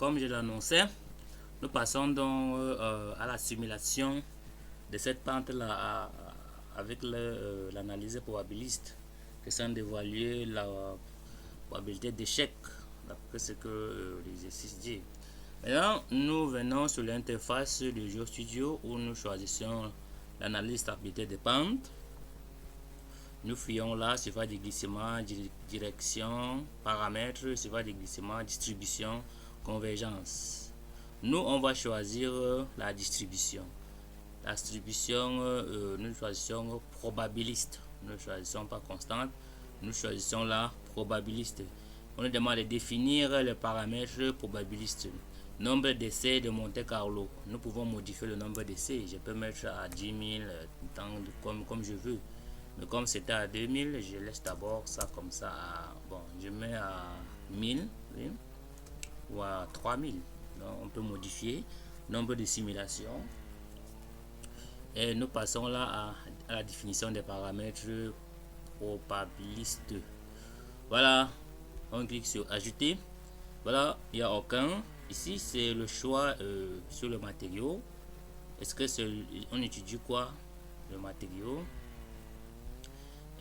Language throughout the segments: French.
comme je l'annonçais, nous passons donc à la simulation de cette pente-là avec l'analyse probabiliste, question d'évaluer la probabilité d'échec, d'après ce que l'exercice dit. Maintenant, nous venons sur l'interface du Visual Studio où nous choisissons l'analyse stabilité des pentes. Nous fuyons là, sur des glissements, direction, paramètres, sur des glissements, distribution, convergence. Nous, on va choisir la distribution. La distribution, nous choisissons probabiliste. Nous ne choisissons pas constante, nous choisissons la probabiliste. On nous demande de définir les paramètres probabilistes. Nombre d'essais de Monte Carlo. Nous pouvons modifier le nombre d'essais. Je peux mettre à 10 000 comme je veux. Mais comme c'était à 2000, je laisse d'abord ça comme ça. Bon, je mets à 1000 oui, ou à 3000. Donc, on peut modifier le nombre de simulations. Et nous passons là à la définition des paramètres probabilistes. Voilà, on clique sur ajouter. Voilà, il n'y a aucun. Ici, c'est le choix sur le matériau. Est-ce que on étudie quoi? Le matériau.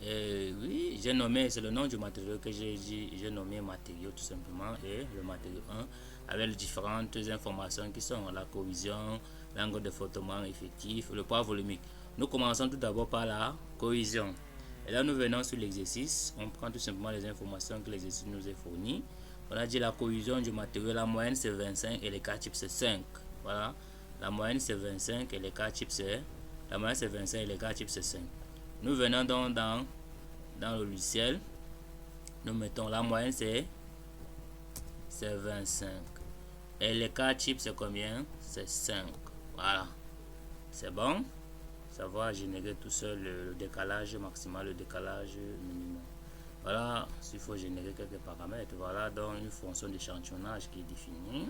Oui, j'ai nommé, c'est le nom du matériau que j'ai nommé matériau tout simplement. Et le matériau 1 avec les différentes informations qui sont la cohésion, l'angle de frottement effectif, le poids volumique. Nous commençons tout d'abord par la cohésion. Et là, nous venons sur l'exercice. On prend tout simplement les informations que l'exercice nous est fourni. On a dit la cohésion du matériau, la moyenne c'est 25 et l'écart type c'est 5. Voilà, la moyenne c'est 25 et l'écart type c'est 5. Nous venons donc dans le logiciel. Nous mettons la moyenne c'est 25 et l'écart type c'est combien? C'est 5. Voilà, c'est bon. Ça va générer tout seul le décalage maximal, le décalage minimum. Voilà, s'il faut générer quelques paramètres. Voilà donc une fonction d'échantillonnage qui est définie.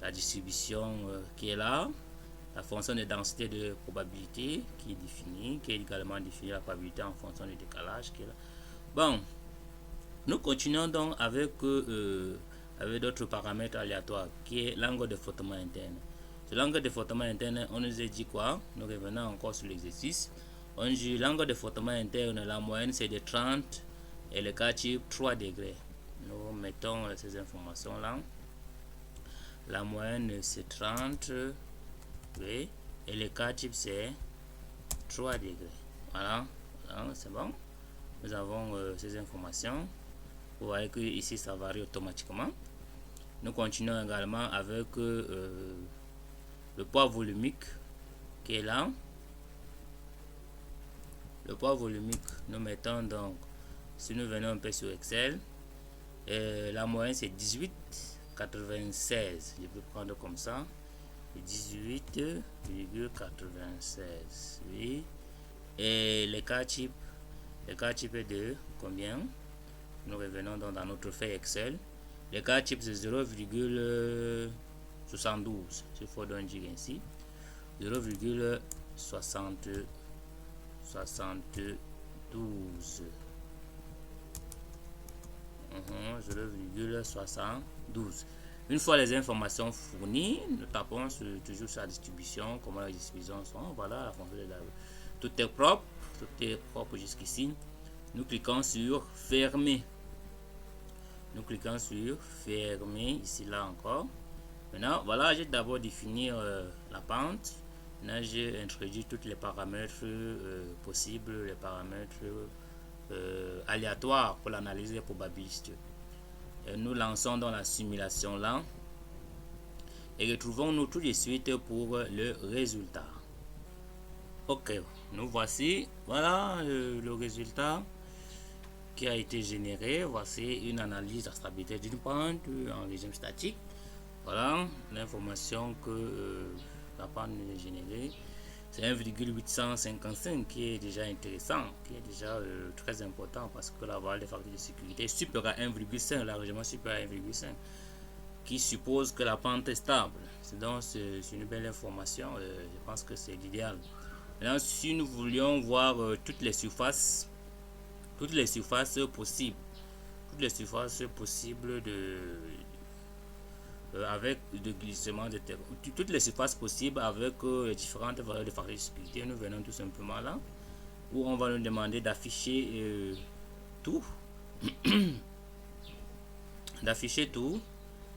La distribution qui est là. La fonction de densité de probabilité qui est définie, qui est également définie la probabilité en fonction du décalage qui est là. Bon, nous continuons donc avec d'autres paramètres aléatoires qui est l'angle de frottement interne. Sur l'angle de frottement interne, on nous a dit quoi? Nous revenons encore sur l'exercice. On dit l'angle de frottement interne, la moyenne c'est de 30 et le cas type 3 degrés. Nous mettons ces informations là. La moyenne c'est 30. Oui, et le cas type c'est 3 degrés. Voilà, c'est bon. Nous avons ces informations. Vous voyez que ici ça varie automatiquement. Nous continuons également avec le poids volumique qui est là. Le poids volumique, nous mettons donc, si nous venons un peu sur Excel, la moyenne c'est 18,96. Je peux prendre comme ça. 18,96. Oui. Et l'écart type est de combien? Nous revenons donc dans notre feuille Excel. L'écart type c'est 0,72. Il faut donc dire ainsi 0,72. 0,72. Une fois les informations fournies, nous tapons toujours sur la distribution, comment les distributions sont. Voilà, la fonction de tout est propre jusqu'ici. Nous cliquons sur fermer. Nous cliquons sur fermer ici là encore. Maintenant, voilà, j'ai d'abord défini la pente. Maintenant, j'ai introduit tous les paramètres possibles, les paramètres aléatoires pour l'analyse des probabilistes. Nous lançons dans la simulation là et retrouvons-nous tout de suite pour le résultat. Ok, nous voici. Voilà le résultat qui a été généré. Voici une analyse de la stabilité d'une pente en régime statique. Voilà l'information que la pente est générée. C'est 1,855 qui est déjà intéressant, qui est déjà très important parce que la valeur des facteurs de sécurité est supérieure à 1,5, largement supérieure à 1,5, qui suppose que la pente est stable. Donc c'est une belle information, je pense que c'est l'idéal. Maintenant, si nous voulions voir toutes les surfaces possibles, toutes les surfaces possibles avec de glissement de terrain, toutes les surfaces possibles avec les différentes valeurs de facteurs de sécurité. Nous venons tout simplement là où on va nous demander d'afficher tout. D'afficher tout.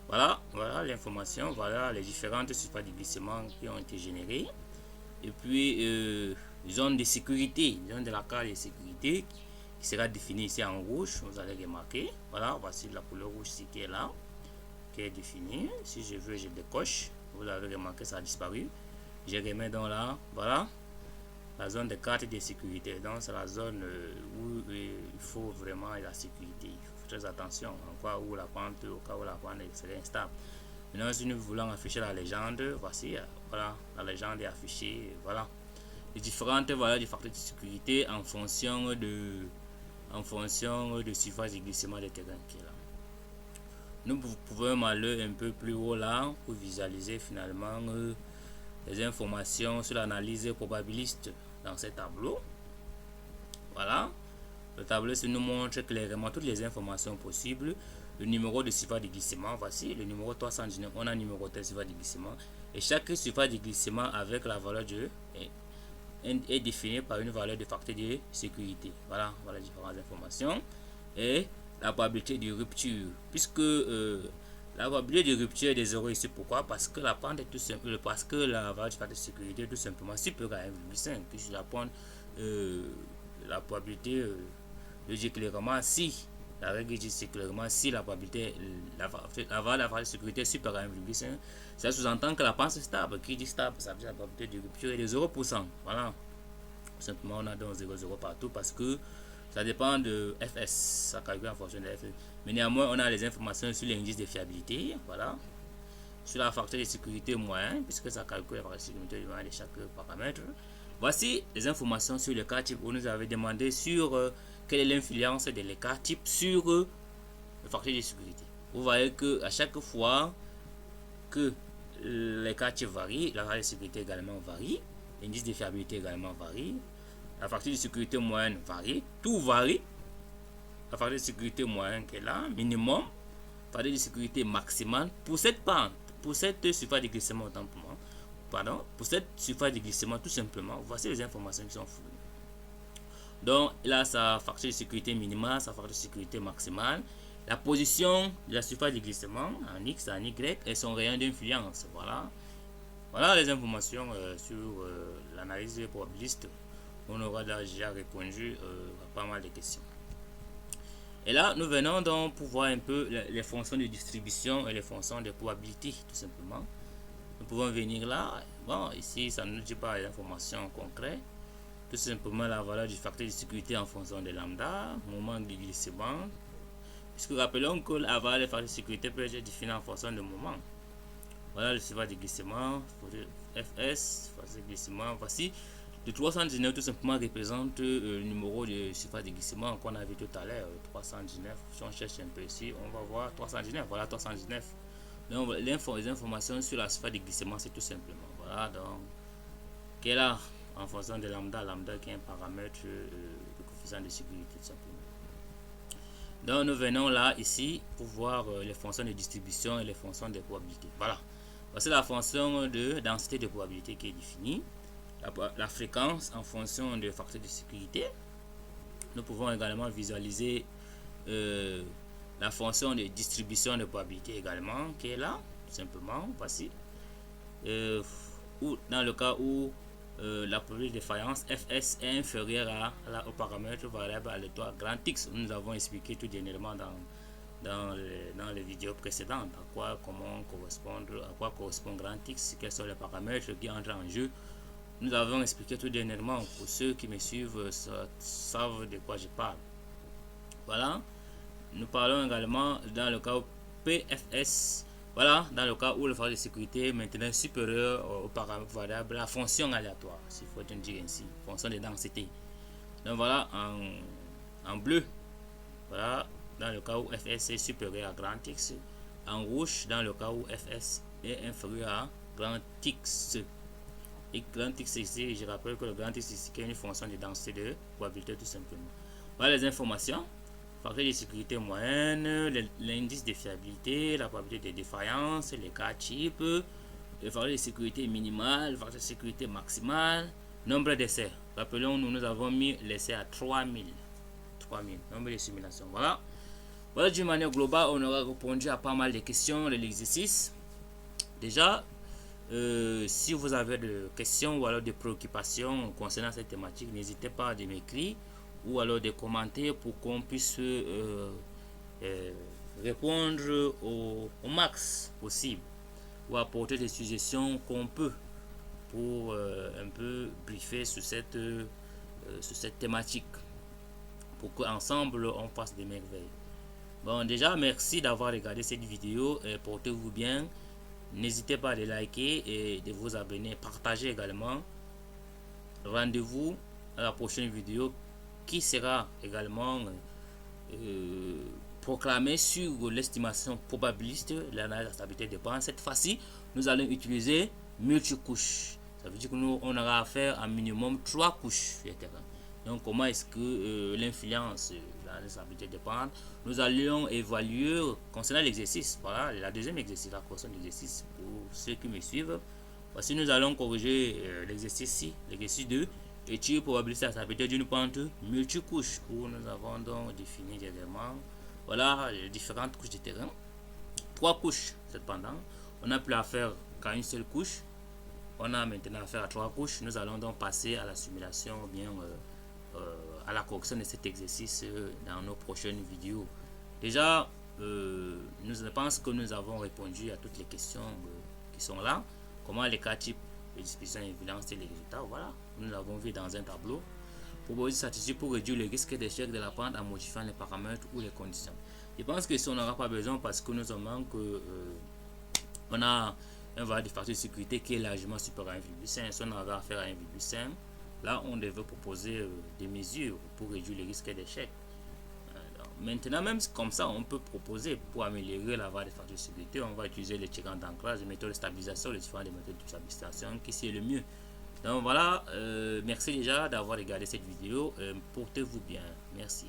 Voilà l'information, voilà les différentes surfaces de glissement qui ont été générées. Et puis zone de sécurité, zone de la carte de sécurité qui sera définie ici en rouge. Vous allez remarquer, voilà, voici la couleur rouge ici qui est là, qui est définie. Si je veux, je décoche. Vous avez remarqué, ça a disparu. Je remets donc là, voilà, la zone de carte de sécurité. Donc c'est la zone où il faut vraiment la sécurité. Il faut faire très attention en cas où la pente, au cas où la pente serait instable. Maintenant, si nous voulons afficher la légende, voici, voilà, la légende est affichée, voilà. Les différentes valeurs du facteur de sécurité en fonction de surface de glissement de terrain qui est là. Nous pouvons aller un peu plus haut là pour visualiser finalement les informations sur l'analyse probabiliste dans ce tableau. Voilà, le tableau nous montre clairement toutes les informations possibles. Le numéro de surface de glissement, voici le numéro 319, on a numéroté surface de glissement et chaque surface de glissement avec la valeur de est définie par une valeur de facteur de sécurité. Voilà les différentes informations et la probabilité de rupture, puisque la probabilité de rupture est de 0 ici. Pourquoi? Parce que la pente est tout simple, parce que la valeur de facteur de sécurité est tout simplement supérieure à 1,5. Puisque la pente, la probabilité, je dis clairement si la règle dit clairement si la probabilité, la valeur de la sécurité est supérieure à 1,5, ça sous-entend que la pente est stable. Qui dit stable, ça veut dire que la probabilité de rupture est de 0%. Voilà. Simplement, on a donc 0,0 partout parce que ça dépend de FS, ça calcule en fonction de FS. Mais néanmoins, on a les informations sur l'indice de fiabilité, voilà. Sur la facteur de sécurité moyen, puisque ça calcule la facteur de sécurité moyen de chaque paramètre. Voici les informations sur le cas type. Vous nous avez demandé sur quelle est l'influence de l'écart type sur le facteur de sécurité. Vous voyez que à chaque fois que l'écart type varie, la valeur de sécurité également varie, l'indice de fiabilité également varie, la facteur de sécurité moyenne varie, tout varie. La facteur de sécurité moyenne qui est là, minimum, facteur de sécurité maximale pour cette pente, pour cette surface de glissement, autant pour moi. Pardon, pour cette surface de glissement, tout simplement, voici les informations qui sont fournies. Donc, il a sa facteur de sécurité minimale, sa facteur de sécurité maximale, la position de la surface de glissement en X, en Y et son rayon d'influence. Voilà les informations sur l'analyse probabiliste. On aura déjà répondu à pas mal de questions. Et là, nous venons donc pour voir un peu les fonctions de distribution et les fonctions de probabilité, tout simplement. Nous pouvons venir là. Bon, ici, ça ne nous dit pas les informations concrètes. Tout simplement la valeur du facteur de sécurité en fonction de lambda, moment de glissement. Puisque rappelons que la valeur du facteur de sécurité peut être définie en fonction de moment. Voilà le surface de glissement, FS, surface de glissement. Voici le 319 tout simplement représente le numéro de surface de glissement qu'on a vu tout à l'heure. 319, si on cherche un peu ici, on va voir 319. Voilà 319. Donc les informations sur la surface de glissement, c'est tout simplement. Voilà donc qui est là en fonction de lambda, qui est un paramètre de coefficient de sécurité tout simplement. Donc nous venons là ici pour voir les fonctions de distribution et les fonctions de probabilité. Voilà. Voici la fonction de densité de probabilité qui est définie. La fréquence en fonction de facteurs de sécurité. Nous pouvons également visualiser la fonction de distribution de probabilité également qui est là, tout simplement. Voici. Ou dans le cas où la probabilité de défaillance Fs est inférieure au paramètre variable aléatoire grand X. Nous avons expliqué tout dernièrement dans les vidéos précédentes à quoi correspond grand X, quels sont les paramètres qui entrent en jeu. Nous avons expliqué tout dernièrement. Pour ceux qui me suivent savent de quoi je parle. Voilà. Nous parlons également dans le cas où PFS, voilà, dans le cas où le facteur de sécurité est maintenant supérieur au paramètre variable, la fonction aléatoire, s'il faut dire ainsi, fonction de densité. Donc voilà, en bleu, voilà, dans le cas où Fs est supérieur à grand X. En rouge, dans le cas où Fs est inférieur à grand X. Et grand X ici, je rappelle que le grand X ici est une fonction de densité de probabilité tout simplement. Voilà les informations. facteur de sécurité moyenne, l'indice de fiabilité, la probabilité de défaillance, les cas types, le facteur de sécurité minimal, le facteur de sécurité maximal, nombre d'essais. Rappelons-nous, nous avons mis l'essai à 3000. 3000, nombre de simulations. Voilà. Voilà, d'une manière globale, on aura répondu à pas mal de questions de l'exercice. Déjà, si vous avez des questions ou alors des préoccupations concernant cette thématique, n'hésitez pas à m'écrire ou alors de commenter pour qu'on puisse répondre au max possible ou apporter des suggestions qu'on peut pour un peu briefer sur cette thématique pour qu'ensemble on fasse des merveilles. Bon, déjà merci d'avoir regardé cette vidéo et portez-vous bien. N'hésitez pas à les liker et de vous abonner, partager également. Rendez-vous à la prochaine vidéo qui sera également proclamée sur l'estimation probabiliste de l'analyse de la stabilité des bandes. Cette fois-ci, nous allons utiliser multicouches. Ça veut dire que nous on aura à faire un minimum 3 couches. Donc comment est-ce que l'influence la stabilité des bandes, nous allons évaluer concernant l'exercice. Voilà, la deuxième exercice, la correction de l'exercice pour ceux qui me suivent. Voici, nous allons corriger l'exercice 2, étude probabilité de la stabilité d'une pente multicouche, où nous avons donc défini des éléments. Voilà les différentes couches de terrain. 3 couches cependant. On n'a plus à faire qu'à une seule couche. On a maintenant affaire à 3 couches. Nous allons donc passer à la simulation, bien à la correction de cet exercice dans nos prochaines vidéos. Déjà, je pense que nous avons répondu à toutes les questions qui sont là. Comment les cas types, les dispositions évidentes et les résultats. Voilà, nous l'avons vu dans un tableau. Proposer des statistiques pour réduire le risque d'échec de la pente en modifiant les paramètres ou les conditions. Je pense que ça on n'aura pas besoin parce que nous avons que on a un valeur de facteur de sécurité qui est largement supérieur à 1,5. Si on aura affaire à 1,5, là on devait proposer des mesures pour réduire le risque d'échec. Maintenant, même comme ça, on peut proposer pour améliorer la valeur de facteur de sécurité. On va utiliser les tirants d'ancrage, les méthodes de stabilisation, les différentes méthodes de stabilisation qui c'est le mieux. Donc voilà, merci déjà d'avoir regardé cette vidéo. Portez-vous bien. Merci.